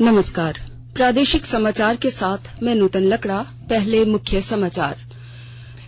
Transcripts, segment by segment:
नमस्कार। प्रादेशिक समाचार के साथ मैं नूतन लकड़ा। पहले मुख्य समाचार।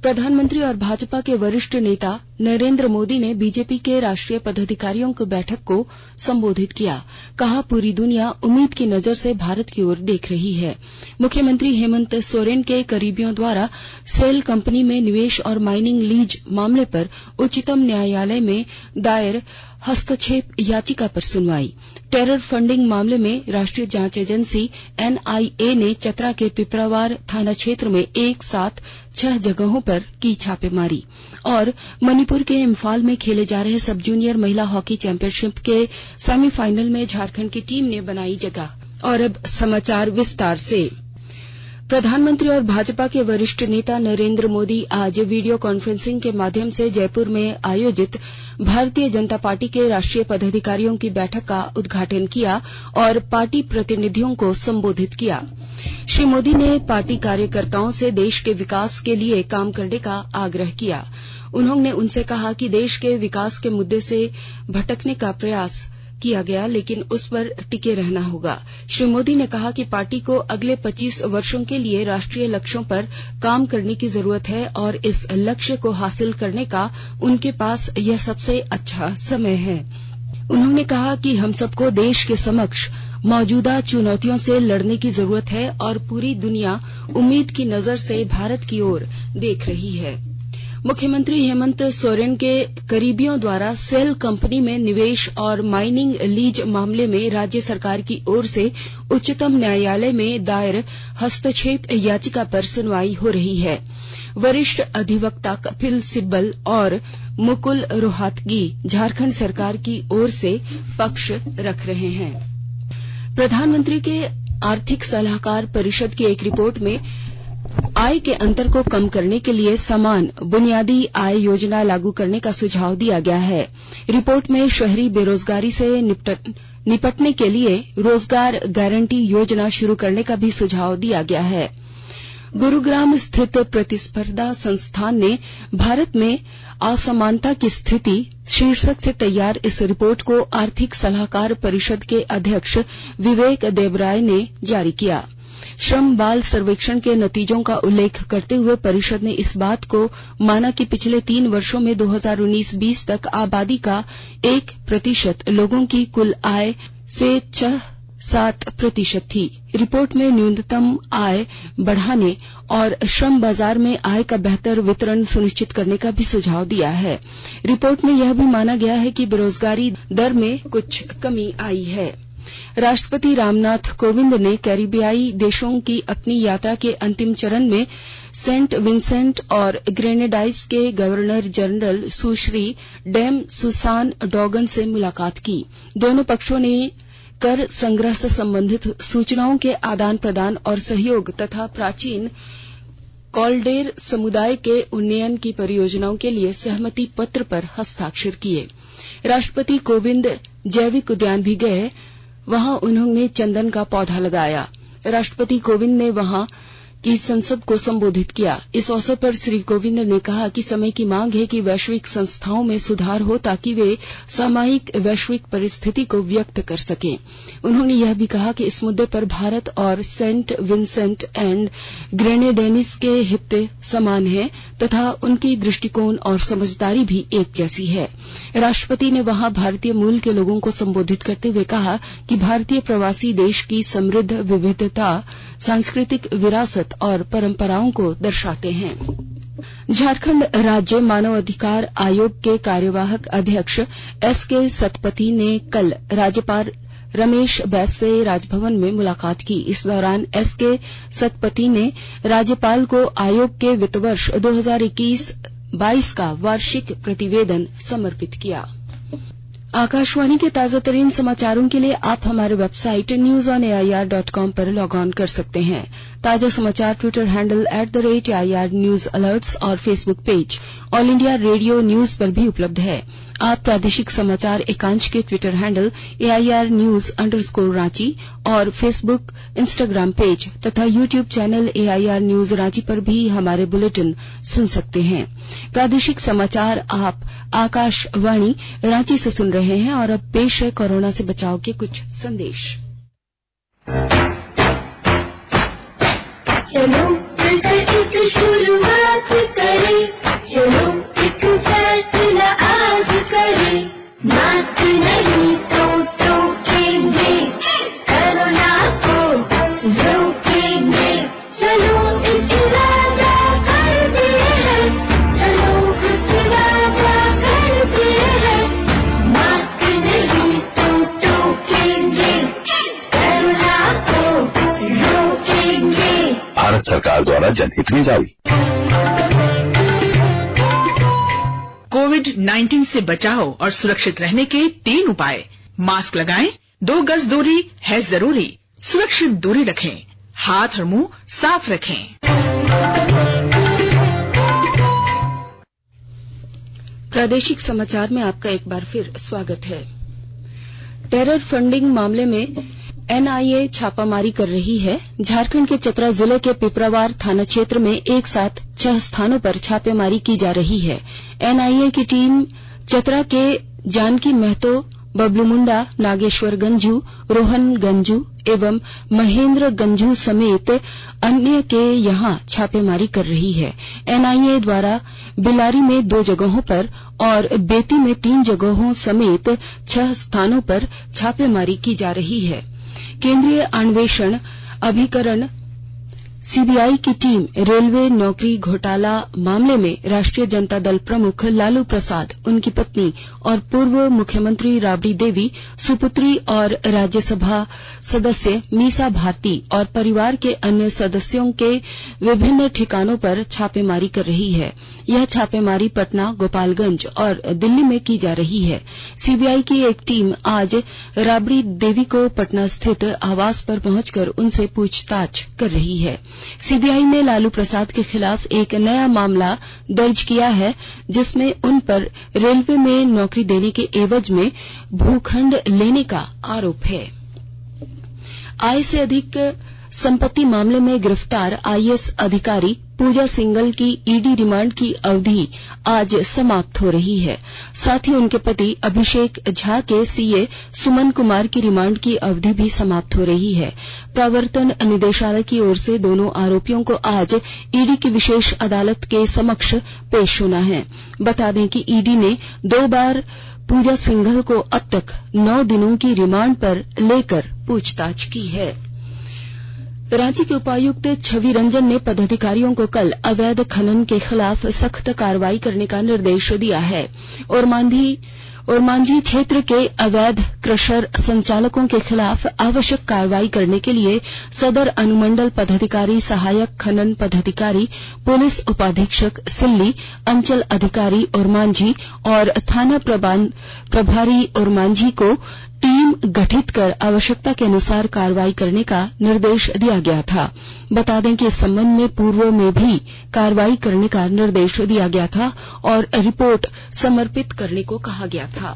प्रधानमंत्री और भाजपा के वरिष्ठ नेता नरेंद्र मोदी ने बीजेपी के राष्ट्रीय पदाधिकारियों की बैठक को संबोधित किया। कहा, पूरी दुनिया उम्मीद की नजर से भारत की ओर देख रही है। मुख्यमंत्री हेमंत सोरेन के करीबियों द्वारा सेल कंपनी में निवेश और माइनिंग लीज मामले पर उच्चतम न्यायालय में दायर हस्तक्षेप याचिका पर सुनवाई। टेरर फंडिंग मामले में राष्ट्रीय जांच एजेंसी एनआईए ने चतरा के पिपरावार थाना क्षेत्र में एक साथ 6 जगहों पर की छापेमारी। और मणिपुर के इम्फाल में खेले जा रहे सब जूनियर महिला हॉकी चैंपियनशिप के सेमीफाइनल में झारखंड की टीम ने बनाई जगह। और अब समाचार विस्तार से। प्रधानमंत्री और भाजपा के वरिष्ठ नेता नरेंद्र मोदी आज वीडियो कॉन्फ्रेंसिंग के माध्यम से जयपुर में आयोजित भारतीय जनता पार्टी के राष्ट्रीय पदाधिकारियों की बैठक का उद्घाटन किया और पार्टी प्रतिनिधियों को संबोधित किया। श्री मोदी ने पार्टी कार्यकर्ताओं से देश के विकास के लिए काम करने का आग्रह किया। उन्होंने उनसे कहा कि देश के विकास के मुद्दे से भटकने का प्रयास किया गया, लेकिन उस पर टिके रहना होगा। श्री मोदी ने कहा कि पार्टी को अगले 25 वर्षों के लिए राष्ट्रीय लक्ष्यों पर काम करने की जरूरत है और इस लक्ष्य को हासिल करने का उनके पास यह सबसे अच्छा समय है। उन्होंने कहा कि हम सबको देश के समक्ष मौजूदा चुनौतियों से लड़ने की जरूरत है और पूरी दुनिया उम्मीद की नजर से भारत की ओर देख रही है। मुख्यमंत्री हेमंत सोरेन के करीबियों द्वारा सेल कंपनी में निवेश और माइनिंग लीज मामले में राज्य सरकार की ओर से उच्चतम न्यायालय में दायर हस्तक्षेप याचिका पर सुनवाई हो रही है। वरिष्ठ अधिवक्ता कपिल सिब्बल और मुकुल रोहतगी झारखंड सरकार की ओर से पक्ष रख रहे हैं। प्रधानमंत्री के आर्थिक सलाहकार परिषद की एक रिपोर्ट में आय के अंतर को कम करने के लिए समान बुनियादी आय योजना लागू करने का सुझाव दिया गया है। रिपोर्ट में शहरी बेरोजगारी से निपटने के लिए रोजगार गारंटी योजना शुरू करने का भी सुझाव दिया गया है। गुरुग्राम स्थित प्रतिस्पर्धा संस्थान ने भारत में असमानता की स्थिति शीर्षक से तैयार इस रिपोर्ट को आर्थिक सलाहकार परिषद के अध्यक्ष विवेक देबराय ने जारी किया। श्रम बाल सर्वेक्षण के नतीजों का उल्लेख करते हुए परिषद ने इस बात को माना कि पिछले 3 वर्षों में 2019-20 तक आबादी का 1% लोगों की कुल आय से 7% थी। रिपोर्ट में न्यूनतम आय बढ़ाने और श्रम बाजार में आय का बेहतर वितरण सुनिश्चित करने का भी सुझाव दिया है। रिपोर्ट में यह भी माना गया है कि बेरोजगारी दर में कुछ कमी आई है। राष्ट्रपति रामनाथ कोविंद ने कैरिबियाई देशों की अपनी यात्रा के अंतिम चरण में सेंट विंसेंट और ग्रेनेडाइंस के गवर्नर जनरल सुश्री डेम सुसान डॉगन से मुलाकात की। दोनों पक्षों ने कर संग्रह से संबंधित सूचनाओं के आदान प्रदान और सहयोग तथा प्राचीन कॉलडेर समुदाय के उन्नयन की परियोजनाओं के लिए सहमति पत्र पर हस्ताक्षर किए। राष्ट्रपति कोविंद जैविक उद्यान भी गए। वहां उन्होंने चंदन का पौधा लगाया। राष्ट्रपति कोविंद ने वहां की संसद को संबोधित किया। इस अवसर पर श्री कोविंद ने कहा कि समय की मांग है कि वैश्विक संस्थाओं में सुधार हो ताकि वे सामयिक वैश्विक परिस्थिति को व्यक्त कर सकें। उन्होंने यह भी कहा कि इस मुद्दे पर भारत और सेंट विंसेंट एंड ग्रेनेडिन्स के हित समान हैं तथा उनकी दृष्टिकोण और समझदारी भी एक जैसी है। राष्ट्रपति ने वहां भारतीय मूल के लोगों को संबोधित करते हुए कहा कि भारतीय प्रवासी देश की समृद्ध विविधता, सांस्कृतिक विरासत और परंपराओं को दर्शाते हैं। झारखंड राज्य मानव अधिकार आयोग के कार्यवाहक अध्यक्ष एसके सतपथी ने कल राज्यपाल रमेश बैस से राजभवन में मुलाकात की। इस दौरान एसके सतपथी ने राज्यपाल को आयोग के वित्त वर्ष 2021-22 का वार्षिक प्रतिवेदन समर्पित किया। आकाशवाणी के ताजातरीन समाचारों के लिए आप हमारे वेबसाइट newsonair.com पर लॉग ऑन कर सकते हैं। ताजा समाचार Twitter handle @AIR News Alerts और Facebook page all India radio news पर भी उपलब्ध है। आप प्रादेशिक समाचार एकांश के ट्विटर हैंडल AIR News _ और फेसबुक, इंस्टाग्राम पेज तथा YouTube channel AIR News Ranchi पर भी हमारे बुलेटिन सुन सकते हैं। प्रादेशिक समाचार आप आकाशवाणी रांची से सुन रहे हैं और अब पेश है कोरोना से बचाव के कुछ संदेश। चलो मिलकर एक शुरुआत करें, चलो एक फैसला आज करें, मास्क नहीं तो टोकेंगे, कोरोना को रोकेंगे, चलो एक इरादा करते हैं, चलो एक इरादा करते हैं, मास्क नहीं तो टोकेंगे, कोरोना को रोकेंगे। भारत सरकार द्वारा जनहित में जारी। कोविड-19 से बचाव और सुरक्षित रहने के 3 उपाय। मास्क लगाएं, 2 गज दूरी है जरूरी, सुरक्षित दूरी रखें, हाथ और मुंह साफ रखें। प्रादेशिक समाचार में आपका एक बार फिर स्वागत है। टेरर फंडिंग मामले में एनआईए छापामारी कर रही है। झारखंड के चतरा जिले के पिपरावार थाना क्षेत्र में एक साथ 6 स्थानों पर छापेमारी की जा रही है। एनआईए की टीम चतरा के जानकी महतो, बबलू मुंडा, नागेश्वर गंजू, रोहन गंजू एवं महेंद्र गंजू समेत अन्य के यहां छापेमारी कर रही है। एनआईए द्वारा बिलारी में 2 जगहों पर और बेती में 3 जगहों समेत 6 स्थानों पर छापेमारी की जा रही है। केंद्रीय अन्वेषण अभिकरण सीबीआई की टीम रेलवे नौकरी घोटाला मामले में राष्ट्रीय जनता दल प्रमुख लालू प्रसाद, उनकी पत्नी और पूर्व मुख्यमंत्री राबड़ी देवी, सुपुत्री और राज्यसभा सदस्य मीसा भारती और परिवार के अन्य सदस्यों के विभिन्न ठिकानों पर छापेमारी कर रही है। यह छापेमारी पटना, गोपालगंज और दिल्ली में की जा रही है। सीबीआई की एक टीम आज राबड़ी देवी को पटना स्थित आवास पर पहुंचकर उनसे पूछताछ कर रही है। सीबीआई ने लालू प्रसाद के खिलाफ एक नया मामला दर्ज किया है, जिसमें उन पर रेलवे में नौकरी देने के एवज में भूखंड लेने का आरोप है। आय से अधिक संपत्ति मामले में गिरफ्तार आईएएस अधिकारी पूजा सिंघल की ईडी रिमांड की अवधि आज समाप्त हो रही है। साथ ही उनके पति अभिषेक झा के सीए सुमन कुमार की रिमांड की अवधि भी समाप्त हो रही है। प्रवर्तन निदेशालय की ओर से दोनों आरोपियों को आज ईडी की विशेष अदालत के समक्ष पेश होना है। बता दें कि ईडी ने 2 बार पूजा सिंघल को अब तक 9 दिनों की रिमांड पर लेकर पूछताछ की है। रांची के उपायुक्त छवि रंजन ने पदाधिकारियों को कल अवैध खनन के खिलाफ सख्त कार्रवाई करने का निर्देश दिया है और मांझी क्षेत्र के अवैध क्रशर संचालकों के खिलाफ आवश्यक कार्रवाई करने के लिए सदर अनुमंडल पदाधिकारी, सहायक खनन पदाधिकारी, पुलिस उपाधीक्षक सिल्ली, अंचल अधिकारी और मांझी और थाना प्रभारी और मांझी को टीम गठित कर आवश्यकता के अनुसार कार्रवाई करने का निर्देश दिया गया था। बता दें कि इस संबंध में पूर्व में भी कार्रवाई करने का निर्देश दिया गया था और रिपोर्ट समर्पित करने को कहा गया था।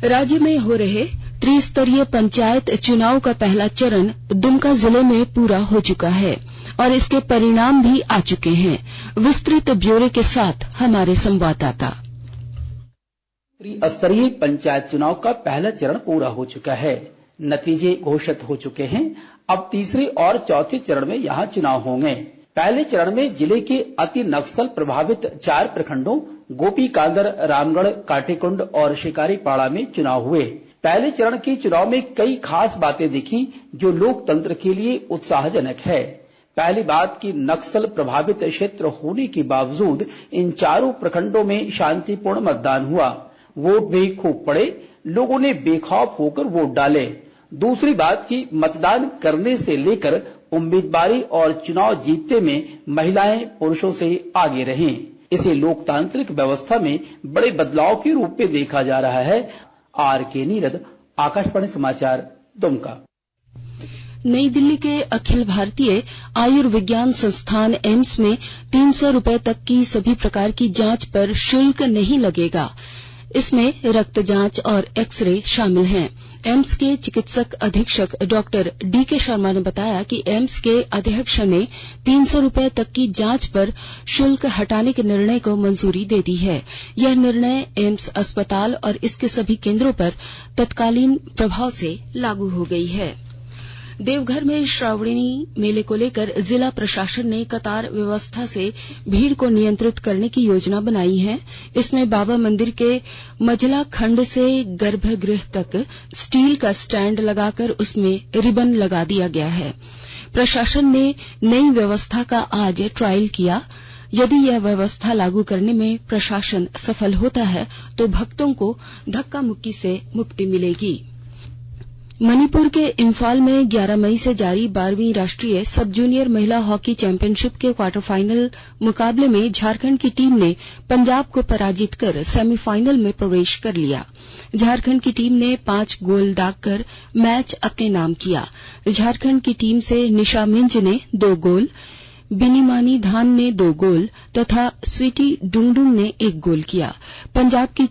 राज्य में हो रहे त्रिस्तरीय पंचायत चुनाव का पहला चरण दुमका जिले में पूरा हो चुका है और इसके परिणाम भी आ चुके हैं। विस्तृत ब्यौरे के साथ हमारे संवाददाता। त्रिस्तरीय पंचायत चुनाव का पहला चरण पूरा हो चुका है। नतीजे घोषित हो चुके हैं। अब तीसरे और चौथे चरण में यहाँ चुनाव होंगे। पहले चरण में जिले के अति नक्सल प्रभावित 4 प्रखंडों गोपीकांदर, रामगढ़, काटेकुंड और शिकारीपाड़ा में चुनाव हुए। पहले चरण के चुनाव में कई खास बातें दिखी जो लोकतंत्र के लिए उत्साहजनक है। पहली बात कि नक्सल प्रभावित क्षेत्र होने के बावजूद इन चारों प्रखंडों में शांतिपूर्ण मतदान हुआ। वोट भी खूब पड़े, लोगों ने बेखौफ होकर वोट डाले। दूसरी बात कि मतदान करने से लेकर उम्मीदवारी और चुनाव जीतने में महिलाएं पुरुषों से आगे रहीं। इसे लोकतांत्रिक व्यवस्था में बड़े बदलाव के रूप में देखा जा रहा है। आर.के. नीरद, आकाशवाणी समाचार, दुमका। नई दिल्ली के अखिल भारतीय आयुर्विज्ञान संस्थान एम्स में 300 रुपए तक की सभी प्रकार की जांच पर शुल्क नहीं लगेगा। इसमें रक्त जांच और एक्सरे शामिल हैं। एम्स के चिकित्सक अधीक्षक डॉक्टर डीके शर्मा ने बताया कि एम्स के अध्यक्ष ने 300 रुपए तक की जांच पर शुल्क हटाने के निर्णय को मंजूरी दे दी है। यह निर्णय एम्स अस्पताल और इसके सभी केंद्रों पर तत्कालीन प्रभाव से लागू हो गई है। देवघर में श्रावणी मेले को लेकर जिला प्रशासन ने कतार व्यवस्था से भीड़ को नियंत्रित करने की योजना बनाई है। इसमें बाबा मंदिर के मझला खंड से गर्भगृह तक स्टील का स्टैंड लगाकर उसमें रिबन लगा दिया गया है। प्रशासन ने नई व्यवस्था का आज ट्रायल किया। यदि यह व्यवस्था लागू करने में प्रशासन सफल होता है तो भक्तों को धक्का मुक्की से मुक्ति मिलेगी। मणिपुर के इम्फाल में 11 मई से जारी 12वीं राष्ट्रीय सब जूनियर महिला हॉकी चैंपियनशिप के क्वार्टर फाइनल मुकाबले में झारखंड की टीम ने पंजाब को पराजित कर सेमीफाइनल में प्रवेश कर लिया। झारखंड की टीम ने 5 गोल दागकर मैच अपने नाम किया। झारखंड की टीम से निशा मिंज ने 2 गोल, बिनीमानी धान ने 2 गोल तथा स्वीटी डुंगडुंग ने 1 गोल किया। पंजाब की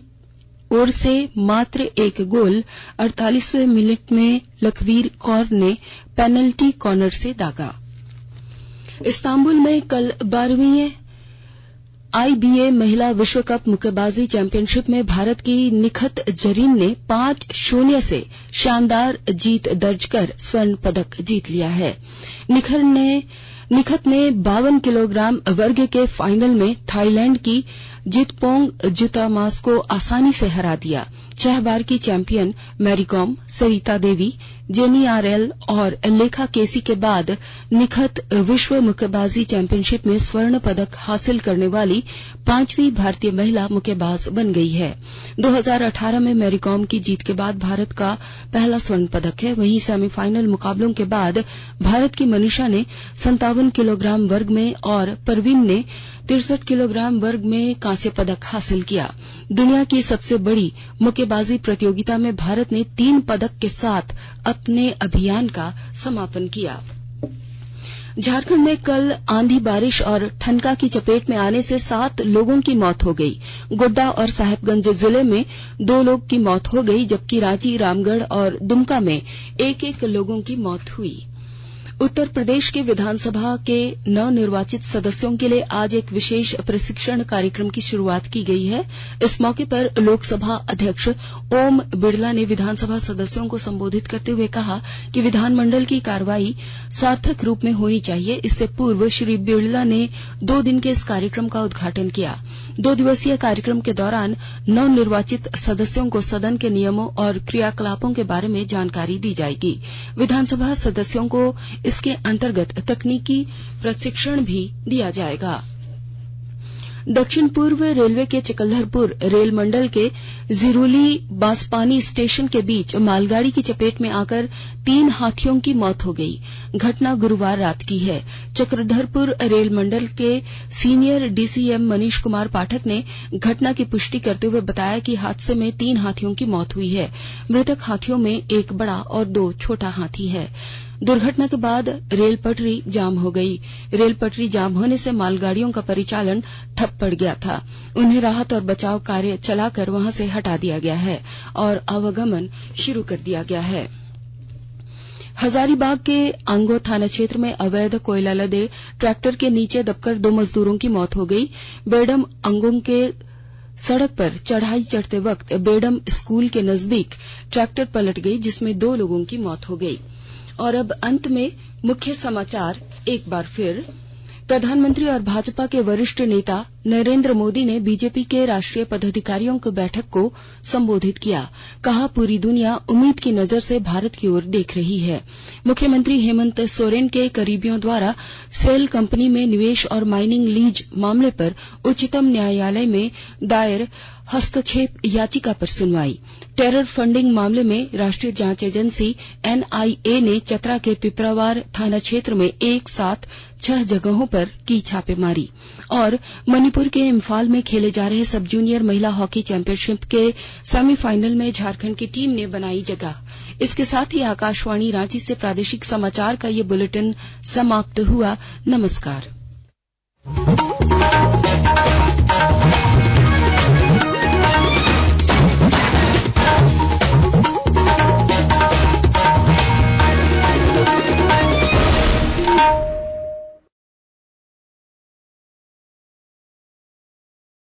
ओर से मात्र 1 गोल 48वें मिनट में लखवीर कौर ने पेनल्टी कॉर्नर से दागा। इस्तांबुल में कल 12वीं IBA महिला विश्व कप मुक्केबाजी चैंपियनशिप में भारत की निखत जरीन ने 5-0 से शानदार जीत दर्ज कर स्वर्ण पदक जीत लिया है। निखत ने 52 किलोग्राम वर्ग के फाइनल में थाईलैंड की जितपोंग जुतामास को आसानी से हरा दिया। 6 बार की champion Mary Kom, Sarita Devi, jenny RL और लेखा केसी के बाद निखत विश्व मुक्केबाजी चैंपियनशिप में स्वर्ण पदक हासिल करने वाली 5वीं भारतीय महिला मुक्केबाज बन गई है। 2018 में मैरीकॉम की जीत के बाद भारत का पहला स्वर्ण पदक है। वहीं सेमीफाइनल मुकाबलों के बाद भारत की मनीषा ने 57 किलोग्राम वर्ग में और परवीन ने 63 किलोग्राम वर्ग में कांस्य पदक हासिल किया। दुनिया की सबसे बड़ी मुक्केबाजी प्रतियोगिता में भारत ने 3 पदक के साथ अपने अभियान का समापन किया। झारखंड में कल आंधी बारिश और ठनका की चपेट में आने से 7 लोगों की मौत हो गई। गोड्डा और साहेबगंज जिले में 2 लोग की मौत हो गई, जबकि रांची, रामगढ़ और दुमका में 1-1 लोगों की मौत हुई। उत्तर प्रदेश के विधानसभा के नवनिर्वाचित सदस्यों के लिए आज एक विशेष प्रशिक्षण कार्यक्रम की शुरुआत की गई है। इस मौके पर लोकसभा अध्यक्ष ओम बिड़ला ने विधानसभा सदस्यों को संबोधित करते हुए कहा कि विधानमंडल की कार्रवाई सार्थक रूप में होनी चाहिए। इससे पूर्व श्री बिड़ला ने 2 दिन के इस कार्यक्रम का उद्घाटन किया। 2 दिवसीय कार्यक्रम के दौरान नवनिर्वाचित सदस्यों को सदन के नियमों और क्रियाकलापों के बारे में जानकारी दी जाएगी। विधानसभा सदस्यों को इसके अंतर्गत तकनीकी प्रशिक्षण भी दिया जाएगा। दक्षिण पूर्व रेलवे के चकल्धरपुर रेल मंडल के जिरोली बांसपानी स्टेशन के बीच मालगाड़ी की चपेट में आकर 3 हाथियों की मौत हो गई। घटना गुरुवार रात की है। चक्रधरपुर रेल मंडल के सीनियर DCM मनीष कुमार पाठक ने घटना की पुष्टि करते हुए बताया कि हादसे में 3 हाथियों की मौत हुई है। मृतक हाथियों में 1 बड़ा और 2 छोटा हाथी है। दुर्घटना के बाद रेल पटरी जाम हो गई। रेल पटरी जाम होने से मालगाड़ियों का परिचालन ठप पड़ गया था। उन्हें राहत और बचाव कार्य चलाकर वहां से हटा दिया गया है और आवागमन शुरू कर दिया गया है। हजारीबाग के आंगो थाना क्षेत्र में अवैध कोयला लदे ट्रैक्टर के नीचे दबकर 2 मजदूरों की मौत हो गई। बेडम अंगों के सड़क पर चढ़ाई चढ़ते वक्त बेडम स्कूल के नजदीक ट्रैक्टर पलट गई, जिसमें 2 लोगों की मौत हो गई। और अब अंत में मुख्य समाचार एक बार फिर। प्रधानमंत्री और भाजपा के वरिष्ठ नेता नरेंद्र मोदी ने बीजेपी के राष्ट्रीय पदाधिकारियों की बैठक को संबोधित किया। कहा, पूरी दुनिया उम्मीद की नजर से भारत की ओर देख रही है। मुख्यमंत्री हेमंत सोरेन के करीबियों द्वारा सेल कंपनी में निवेश और माइनिंग लीज मामले पर उच्चतम न्यायालय में दायर हस्तक्षेप याचिका पर सुनवाई। टेरर फंडिंग मामले में राष्ट्रीय जांच एजेंसी NIA ने चतरा के पिपरावार थाना क्षेत्र में एक साथ 6 जगहों पर की छापेमारी। और मणिपुर के इम्फाल में खेले जा रहे सब जूनियर महिला हॉकी चैंपियनशिप के सेमीफाइनल में झारखंड की टीम ने बनाई जगह। इसके साथ ही आकाशवाणी रांची से प्रादेशिक समाचार का ये बुलेटिन समाप्त हुआ। नमस्कार।